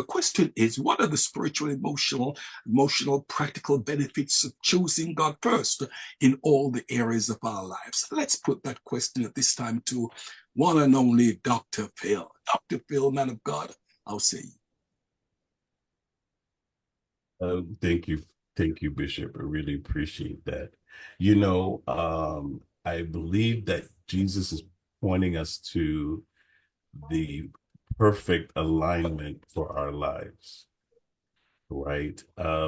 The question is, what are the spiritual, emotional, practical benefits of choosing God first in all the areas of our lives? Let's put that question at this time to one and only Dr. Phil. Dr. Phil, man of God, I'll say you. Thank you. Thank you, Bishop. I really appreciate that. I believe that Jesus is pointing us to the perfect alignment for our lives, right?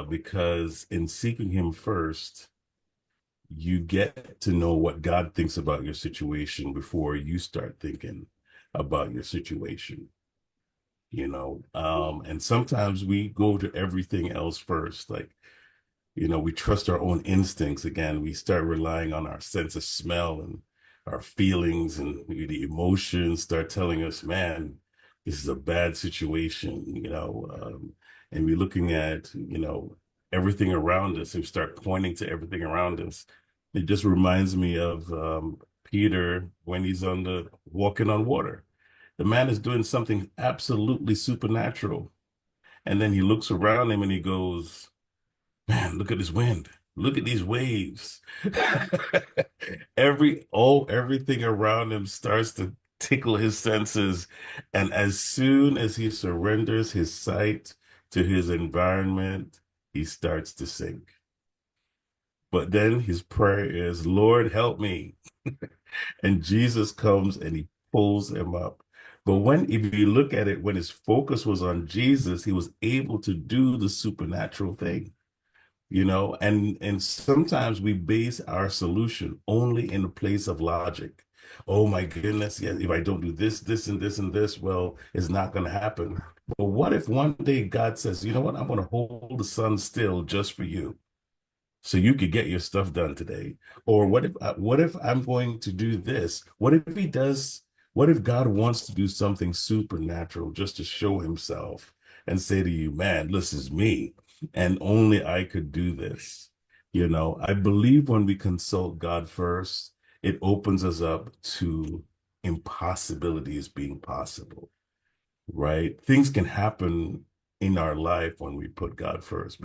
Because in seeking Him first, you get to know what God thinks about your situation before you start thinking about your situation. And sometimes we go to everything else first, like we trust our own instincts. Again, we start relying on our sense of smell and our feelings, and the emotions start telling us, man, this is a bad situation, and we're looking at, everything around us, and we start pointing to everything around us. It just reminds me of Peter when he's walking on water. The man is doing something absolutely supernatural. And then he looks around him and he goes, man, look at this wind. Look at these waves. Everything around him starts to tickle his senses. And as soon as he surrenders his sight to his environment, he starts to sink. But then his prayer is, Lord, help me. And Jesus comes and he pulls him up. But if you look at it, when his focus was on Jesus, he was able to do the supernatural thing. And sometimes we base our solution only in a place of logic. Oh my goodness, yeah, if I don't do this, this, and this, and this, well, it's not going to happen. But what if one day God says, you know what, I'm going to hold the sun still just for you, so you could get your stuff done today? Or what if I'm going to do this? What if God wants to do something supernatural just to show himself and say to you, man, this is me, and only I could do this? I believe when we consult God first, it opens us up to impossibilities being possible, right? Things can happen in our life when we put God first.